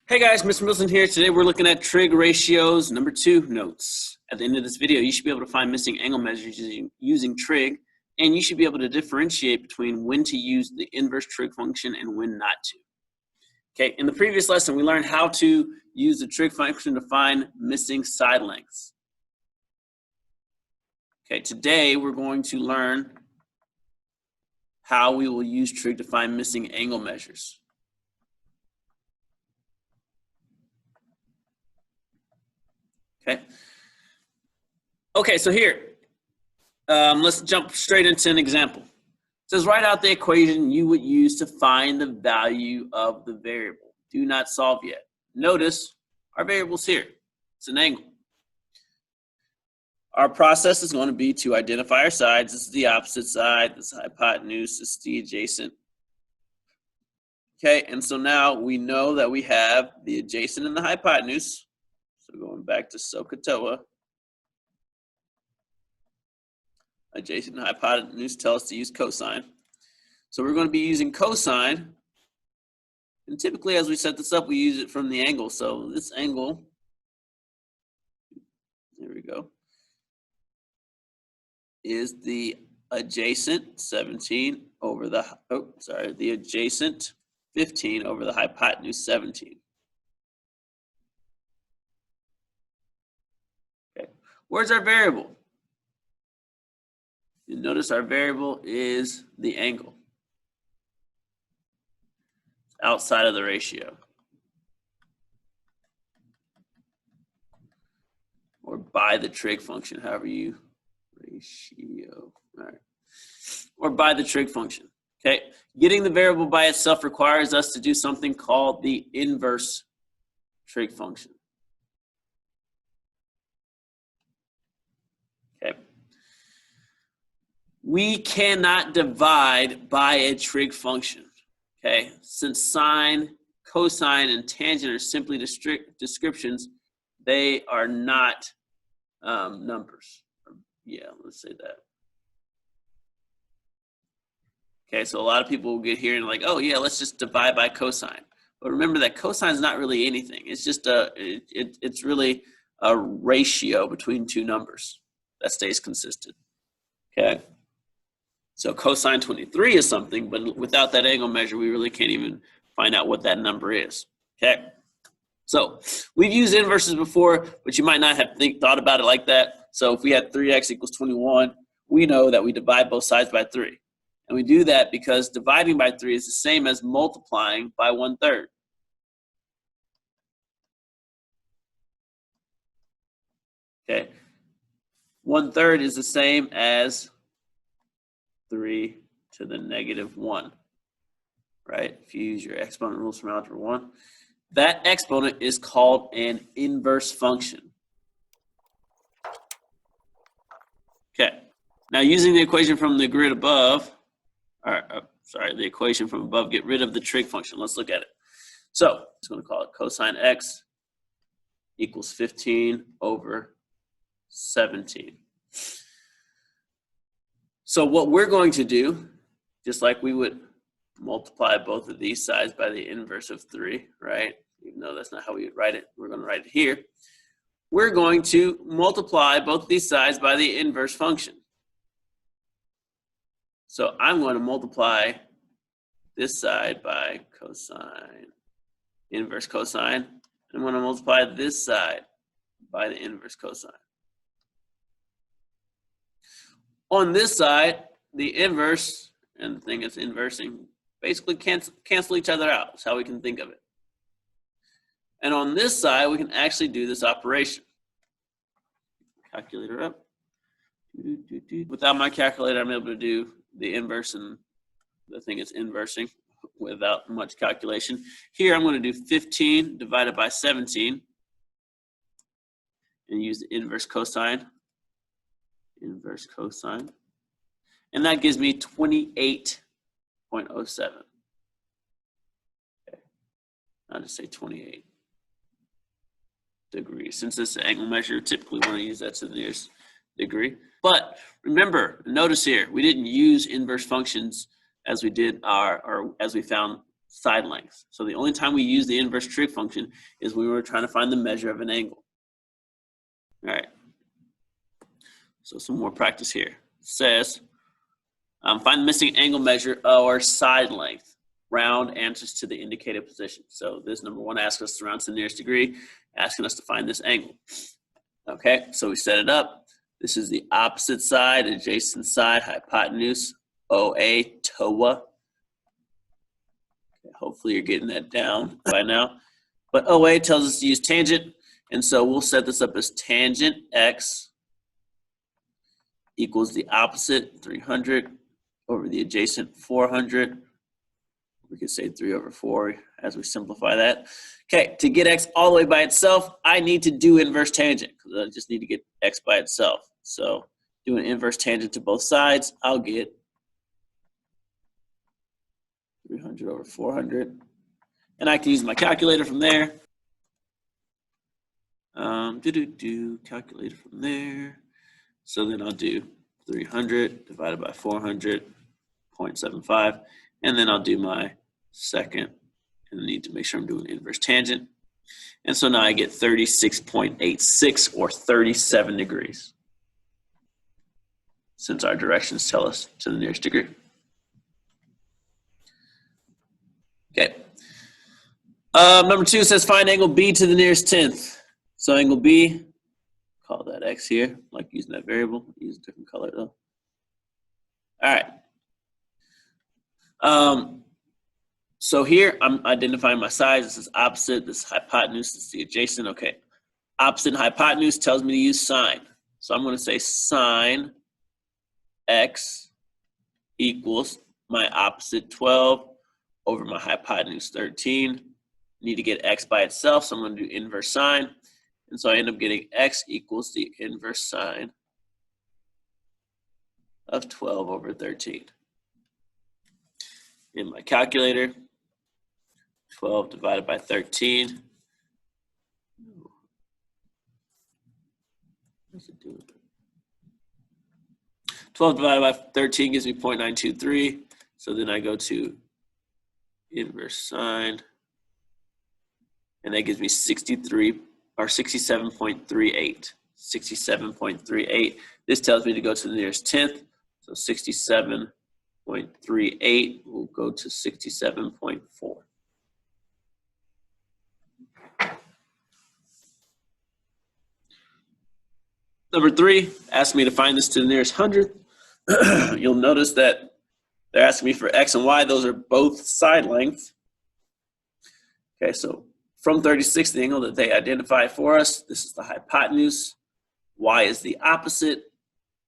Hey guys, Mr. Wilson here. Today we're looking at trig ratios number 2 notes. At the end of this video, you should be able to find missing angle measures using trig, and you should be able to differentiate between when to use the inverse trig function and when not to. Okay, in the previous lesson, we learned how to use the trig function to find missing side lengths. Okay, today we're going to learn how we will use trig to find missing angle measures. Okay, so here, let's jump straight into an example. It says write out the equation you would use to find the value of the variable. Do not solve yet. Notice our variable's here. It's an angle. Our process is going to be to identify our sides. This is the opposite side. This is the hypotenuse. This is the adjacent. Okay, and so now we know that we have the adjacent and the hypotenuse. So going back to SOHCAHTOA, adjacent and hypotenuse tell us to use cosine. So we're going to be using cosine, and typically as we set this up, we use it from the angle. So this angle, there we go, is the adjacent 17 over the, the adjacent 15 over the hypotenuse 17. Where's our variable? You notice our variable is the angle. Outside of the ratio. Or by the trig function, however you, ratio, all right. Or by the trig function, okay? Getting the variable by itself requires us to do something called the inverse trig function. Okay. We cannot divide by a trig function, okay? Since sine, cosine, and tangent are simply descriptions, they are not numbers. Yeah, let's say that. Okay, so a lot of people will get here and like, oh yeah, let's just divide by cosine. But remember that cosine is not really anything. It's just it's really a ratio between two numbers that stays consistent, okay? So cosine 23 is something, but without that angle measure, we really can't even find out what that number is, okay? So we've used inverses before, but you might not have thought about it like that. So if we had 3x equals 21, we know that we divide both sides by 3. And we do that because dividing by 3 is the same as multiplying by 1/3. Okay. 1/3 is the same as 3 to the negative 1, right? If you use your exponent rules from Algebra 1. That exponent is called an inverse function. Okay. Now using the equation from the grid above, the equation from above, get rid of the trig function. Let's look at it. So it's going to call it cosine x equals 15 over 17. So what we're going to do, just like we would multiply both of these sides by the inverse of 3, right? Even though that's not how we would write it, we're going to write it here. We're going to multiply both of these sides by the inverse function. So I'm going to multiply this side by cosine, inverse cosine. I'm going to multiply this side by the inverse cosine. On this side, the inverse and the thing that's inversing basically cancel each other out. That's how we can think of it. And on this side, we can actually do this operation. Calculator up. Without my calculator, I'm able to do the inverse and the thing it's inversing without much calculation. Here, I'm going to do 15 divided by 17 and use the inverse cosine. Inverse cosine. And that gives me 28.07. Okay. I'll just say 28 degrees. Since this is an angle measure, typically want to use that to the nearest degree. But remember, notice here, we didn't use inverse functions as we did as we found side lengths. So the only time we use the inverse trig function is when we're trying to find the measure of an angle. All right. So some more practice here. It says, find the missing angle measure or side length. Round answers to the indicated position. So this number one asks us to round to the nearest degree, asking us to find this angle. Okay, so we set it up. This is the opposite side, adjacent side, hypotenuse, OA, TOA. Okay, hopefully you're getting that down by now. But OA tells us to use tangent, and so we'll set this up as tangent x equals the opposite, 300, over the adjacent, 400. We could say 3 over 4 as we simplify that. Okay, to get x all the way by itself, I need to do inverse tangent because I just need to get x by itself. So do an inverse tangent to both sides, I'll get 300 over 400. And I can use my calculator from there. Calculator from there. So then I'll do 300 divided by 400, 0.75. And then I'll do my second, and I need to make sure I'm doing inverse tangent. And so now I get 36.86 or 37 degrees, since our directions tell us to the nearest degree. Okay. Number 2 says find angle B to the nearest 10th. So angle B, call that x here, like using that variable, use a different color though. All right. So here I'm identifying my sides. This is opposite, this is hypotenuse, this is the adjacent. Okay. Opposite and hypotenuse tells me to use sine. So I'm going to say sine x equals my opposite 12 over my hypotenuse 13. Need to get x by itself, so I'm going to do inverse sine. And so I end up getting x equals the inverse sine of 12 over 13. In my calculator, 12 divided by 13. What's it doing? 12 divided by 13 gives me 0.923. So then I go to inverse sine, and that gives me 63 or 67.38. 67.38. This tells me to go to the nearest 10th. So 67.38 will go to 67.4. Number 3 asks me to find this to the nearest hundredth. You'll notice that they're asking me for x and y. Those are both side lengths. Okay, so from 36, the angle that they identify for us, this is the hypotenuse, y is the opposite,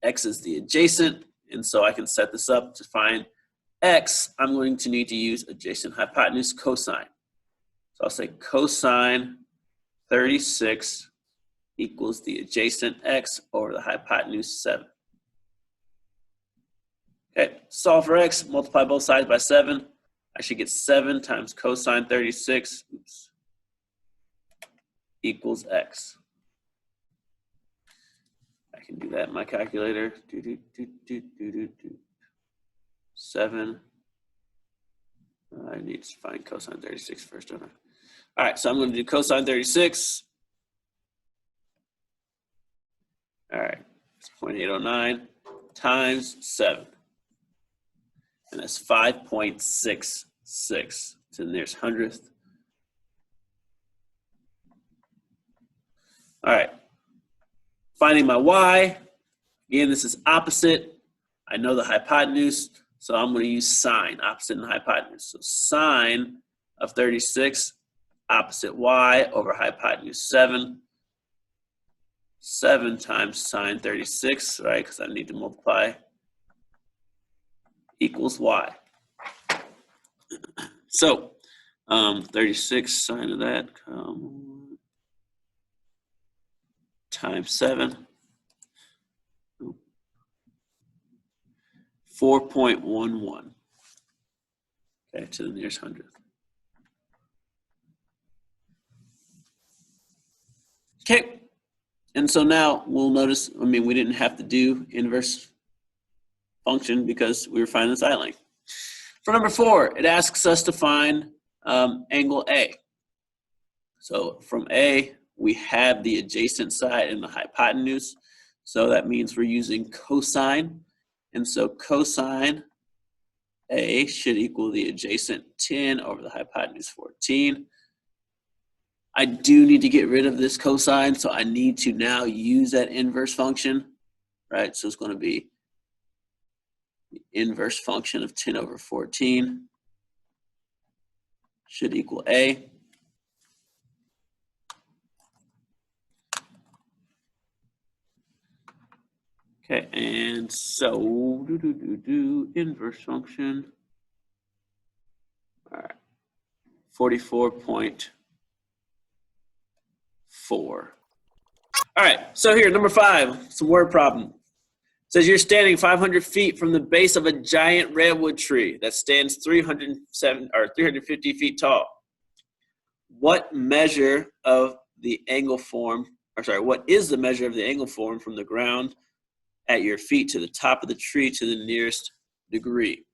x is the adjacent, and so I can set this up to find x. I'm going to need to use adjacent hypotenuse cosine. So I'll say cosine 36 equals the adjacent x over the hypotenuse 7. Okay, solve for x, multiply both sides by 7. I should get 7 times cosine 36, equals x. I can do that in my calculator. 7. I need to find cosine 36 first, don't I? All right, so I'm going to do cosine 36. All right, it's 0.809 times 7. And that's 5.66 to the nearest hundredth. All right, finding my y. Again, this is opposite. I know the hypotenuse, so I'm going to use sine, opposite and hypotenuse. So sine of 36, opposite y over hypotenuse 7. 7 times sine 36, right, because I need to multiply, equals y. So 36 sine of that times 7, 4.11, okay, to the nearest hundredth. Okay, and so now we'll notice, we didn't have to do inverse function because we were finding the side length. For number 4, it asks us to find angle A. So from A, we have the adjacent side and the hypotenuse. So that means we're using cosine. And so cosine A should equal the adjacent 10 over the hypotenuse 14. I do need to get rid of this cosine, so I need to now use that inverse function, right? So it's going to be the inverse function of 10 over 14 should equal A. Okay, and so inverse function. All right, 44.4. All right, so here, number 5, some word problem. It says you're standing 500 feet from the base of a giant redwood tree that stands 350 feet tall. What measure of the angle form, what is the measure of the angle form from the ground at your feet to the top of the tree to the nearest degree?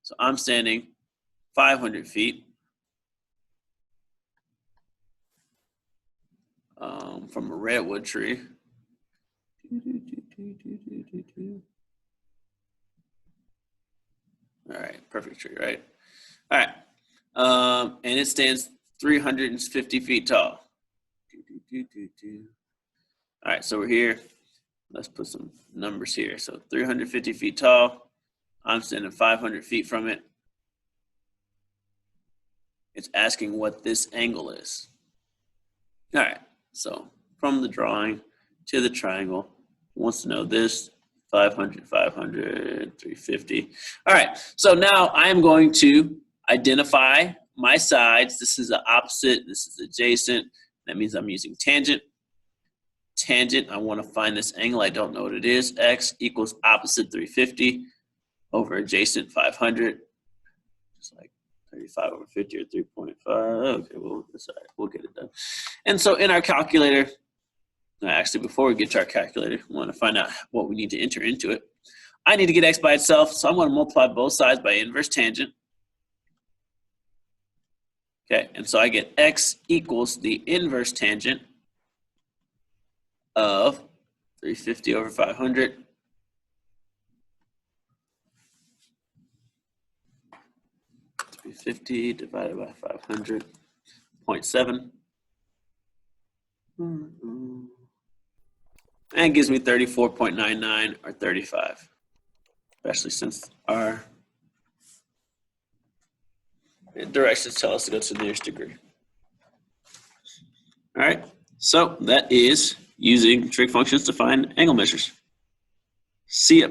So I'm standing 500 feet from a redwood tree. All right, perfect tree, right? All right, and it stands 350 feet tall. All right, so we're here. Let's put some numbers here. So 350 feet tall. I'm standing 500 feet from it. It's asking what this angle is. All right, so from the drawing to the triangle, wants to know this, 500, 500, 350. All right, so now I'm going to identify my sides. This is the opposite, this is adjacent. That means I'm using tangent. Tangent, I want to find this angle. I don't know what it is. X equals opposite 350 over adjacent 500. Just like 35 over 50 or 3.5. Okay, well, that's all right. We'll get it done. And so in our calculator, actually, before we get to our calculator, we want to find out what we need to enter into it. I need to get X by itself, so I'm going to multiply both sides by inverse tangent. Okay, and so I get X equals the inverse tangent of 350 over 500. $350 divided by 500, 0.7. And it gives me 34.99 or 35, especially since our directions tell us to go to the nearest degree. All right, so that is using trig functions to find angle measures. See ya.